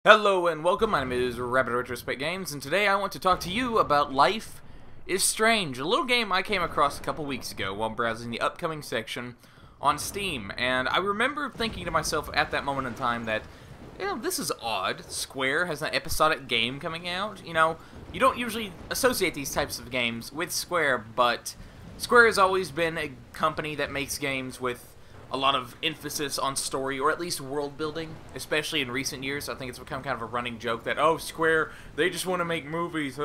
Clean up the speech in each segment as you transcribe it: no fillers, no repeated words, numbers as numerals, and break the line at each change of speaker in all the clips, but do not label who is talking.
Hello and welcome, my name is Rabbit Retrospect Games, and today I want to talk to you about Life is Strange, a little game I came across a couple weeks ago while browsing the upcoming section on Steam. And I remember thinking to myself at that moment in time that, this is odd. Square has an episodic game coming out. You don't usually associate these types of games with Square, but Square has always been a company that makes games with a lot of emphasis on story, or at least world building, especially in recent years. I think it's become kind of a running joke that, oh, Square, they just want to make movies,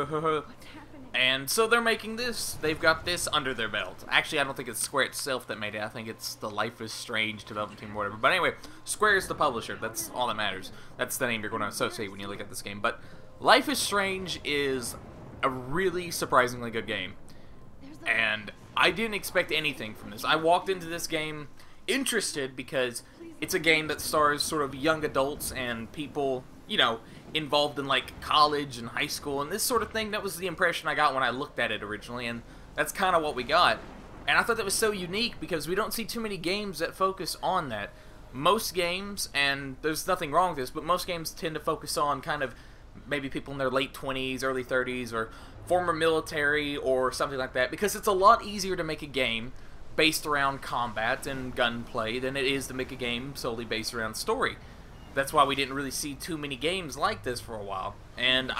and so they're making this. They've got this under their belt. Actually, I don't think it's Square itself that made it. I think it's the Life is Strange development team or whatever. But anyway, Square is the publisher. That's all that matters. That's the name you're going to associate when you look at this game. But Life is Strange is a really surprisingly good game, and I didn't expect anything from this. I walked into this game interested because it's a game that stars sort of young adults and people, involved in like college and high school and this sort of thing. That was the impression I got when I looked at it originally, and that's kind of what we got. And I thought that was so unique because we don't see too many games that focus on that. Most games, and there's nothing wrong with this, but most games tend to focus on kind of maybe people in their late 20s, early 30s, or former military or something like that, because it's a lot easier to make a game based around combat and gunplay than it is to make a game solely based around story. That's why we didn't really see too many games like this for a while. And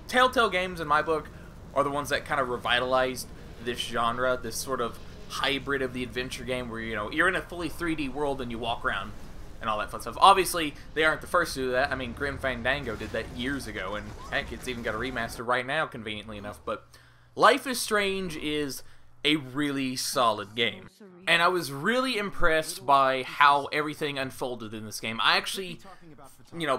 Telltale games, in my book, are the ones that kind of revitalized this genre, this sort of hybrid of the adventure game where, you're in a fully 3D world and you walk around and all that fun stuff. Obviously, they aren't the first to do that. I mean, Grim Fandango did that years ago, and heck, it's even got a remaster right now, conveniently enough. But Life is Strange is a really solid game, and I was really impressed by how everything unfolded in this game. I actually,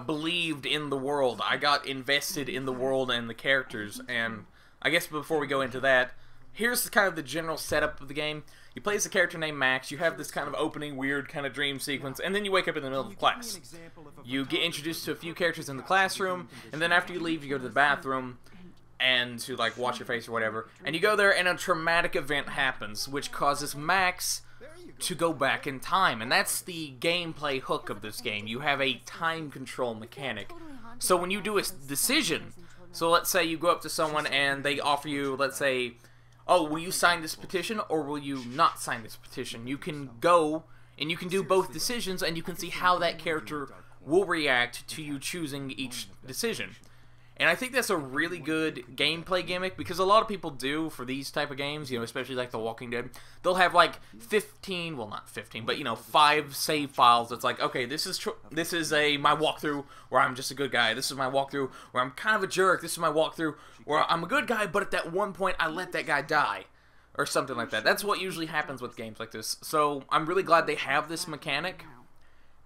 believed in the world. I got invested in the world and the characters, and I guess before we go into that, here's kind of the general setup of the game. You play as a character named Max, you have this kind of opening, weird kind of dream sequence, and then you wake up in the middle of class. You get introduced to a few characters in the classroom, and then after you leave, you go to the bathroom and to wash your face or whatever, and you go there and a traumatic event happens which causes Max to go back in time, and that's the gameplay hook of this game. You have a time control mechanic. So when you do a decision, so let's say you go up to someone and they offer you, let's say, oh, will you sign this petition or will you not sign this petition? You can go and you can do both decisions, and you can see how that character will react to you choosing each decision. And I think that's a really good gameplay gimmick, because a lot of people do for these type of games, especially like The Walking Dead, they'll have like 15, well not 15, but 5 save files. It's like, okay, this is my walkthrough where I'm just a good guy. This is my walkthrough where I'm kind of a jerk. This is my walkthrough where I'm a good guy, but at that one point I let that guy die, or something like that. That's what usually happens with games like this. So I'm really glad they have this mechanic.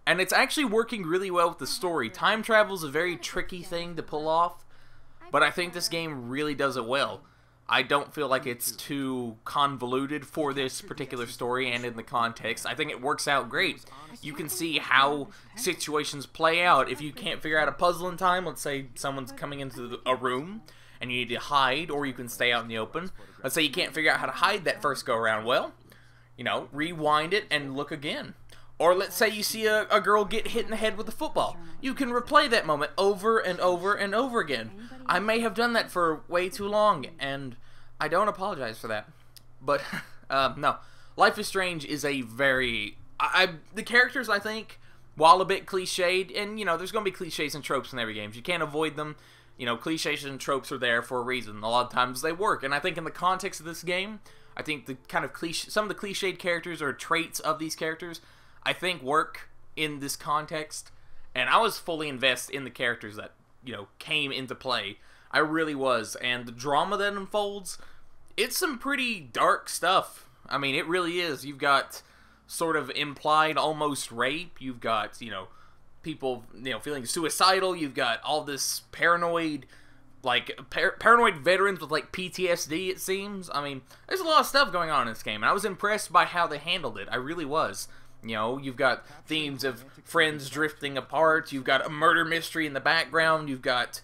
And it's actually working really well with the story. Time travel is a very tricky thing to pull off, but I think this game really does it well. I don't feel like it's too convoluted for this particular story and in the context. I think it works out great. You can see how situations play out. If you can't figure out a puzzle in time, let's say someone's coming into a room and you need to hide, or you can stay out in the open. Let's say you can't figure out how to hide that first go-around. Well, rewind it and look again. Or let's say you see a girl get hit in the head with a football. You can replay that moment over and over and over again. I may have done that for way too long, and I don't apologize for that. But, no. Life is Strange is a very... the characters, I think, while a bit cliched, and, there's going to be cliches and tropes in every game. You can't avoid them. Cliches and tropes are there for a reason. A lot of times they work. And I think in the context of this game, I think the kind of some of the cliched characters or traits of these characters, I think, work in this context, and I was fully invested in the characters that, came into play. I really was, and the drama that unfolds, it's some pretty dark stuff. I mean, it really is. You've got sort of implied almost rape. You've got, people, feeling suicidal. You've got all this paranoid, paranoid veterans with, PTSD, it seems. I mean, there's a lot of stuff going on in this game, and I was impressed by how they handled it. I really was. You've got themes of friends drifting apart. You've got a murder mystery in the background. You've got,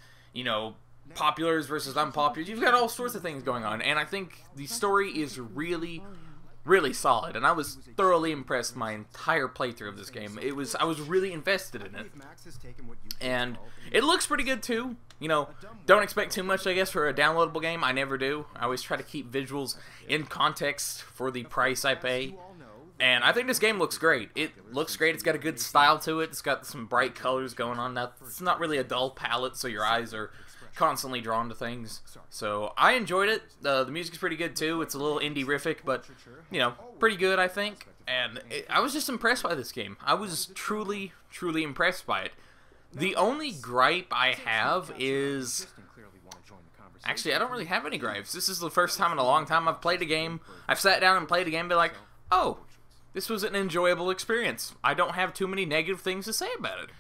populars versus unpopulars. You've got all sorts of things going on. And I think the story is really really solid, and I was thoroughly impressed my entire playthrough of this game. I was really invested in it, and it looks pretty good too. You know, don't expect too much, I guess, for a downloadable game. I never do. I always try to keep visuals in context for the price I pay. And I think this game looks great. It looks great. It's got a good style to it. It's got some bright colors going on. Now, it's not really a dull palette, so your eyes are constantly drawn to things. So I enjoyed it. The music's pretty good too. It's a little indie-rific, but, you know, pretty good, I think. And I was just impressed by this game. I was truly, truly impressed by it. The only gripe I have is... Actually, I don't really have any gripes. This is the first time in a long time I've played a game. I've sat down and played a game and been like, oh, this was an enjoyable experience. I don't have too many negative things to say about it.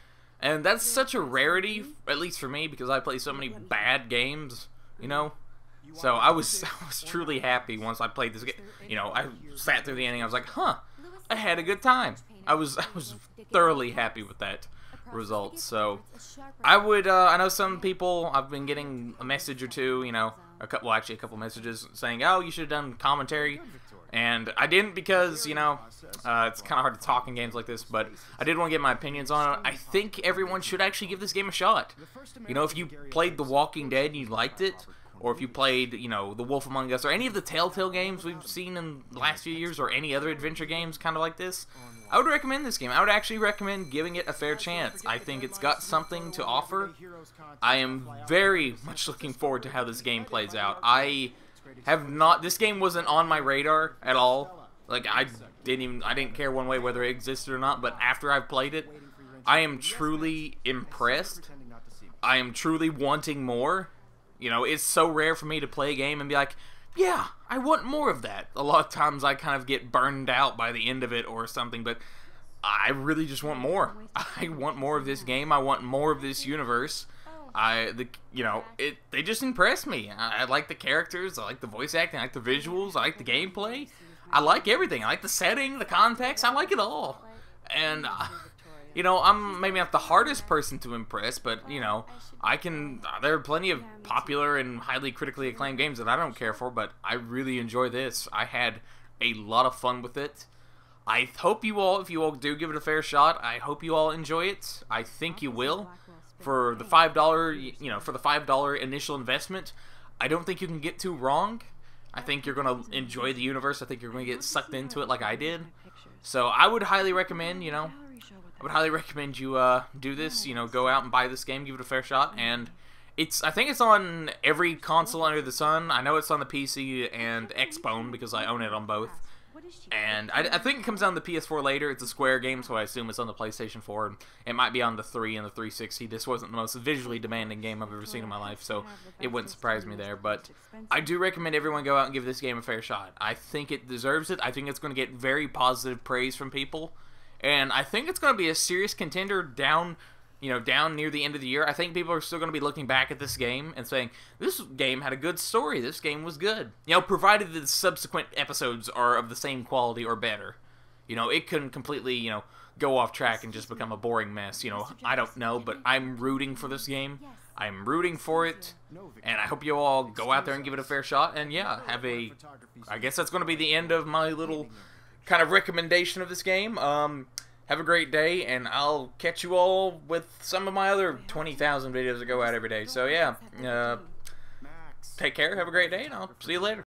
And that's such a rarity, at least for me, because I play so many bad games, you know? So I was truly happy once I played this game. You know, I sat through the ending, I was like, huh, I had a good time. I was thoroughly happy with that result. So I would, I know some people, I've been getting a message or two, you know, well, actually a couple messages saying, oh, you should have done commentary. And I didn't because, you know, it's kind of hard to talk in games like this, but I did want to get my opinions on it. I think everyone should actually give this game a shot. You know, if you played The Walking Dead and you liked it, or if you played, you know, The Wolf Among Us, or any of the Telltale games we've seen in the last few years, or any other adventure games kind of like this, I would recommend this game. I would actually recommend giving it a fair chance. I think it's got something to offer. I am very much looking forward to how this game plays out. This game wasn't on my radar at all. Like, I didn't care one way whether it existed or not, but after I've played it, I am truly impressed. I am truly wanting more. You know, it's so rare for me to play a game and be like, yeah, I want more of that. A lot of times I kind of get burned out by the end of it or something, but I really just want more. I want more of this game. I want more of this universe. They just impress me. I like the characters, I like the voice acting, I like the visuals, I like the gameplay. I like everything. I like the setting, the context, I like it all. And, you know, I'm maybe not the hardest person to impress, but, you know, there are plenty of popular and highly critically acclaimed games that I don't care for, but I really enjoy this. I had a lot of fun with it. I hope you all, if you all do give it a fair shot, I hope you all enjoy it. I think you will. For the $5, you know, for the $5 initial investment, I don't think you can get too wrong. I think you're going to enjoy the universe. I think you're going to get sucked into it like I did. So I would highly recommend, you know, you do this, you know, go out and buy this game, give it a fair shot, and I think it's on every console under the sun. I know it's on the PC and Xbone because I own it on both. And I think it comes out on the PS4 later. It's a Square game, so I assume it's on the PlayStation 4. It might be on the 3 and the 360. This wasn't the most visually demanding game I've ever seen in my life, so it wouldn't surprise me there. But I do recommend everyone go out and give this game a fair shot. I think it deserves it. I think it's going to get very positive praise from people. And I think it's going to be a serious contender down near the end of the year. I think people are still going to be looking back at this game and saying, this game had a good story, this game was good. You know, provided the subsequent episodes are of the same quality or better. You know, it couldn't completely, you know, go off track and just become a boring mess. You know, I don't know, but I'm rooting for this game. I'm rooting for it, and I hope you all go out there and give it a fair shot. And yeah, I guess that's going to be the end of my little kind of recommendation of this game. Have a great day, and I'll catch you all with some of my other 20,000 videos that go out every day. So yeah, take care, have a great day, and I'll see you later.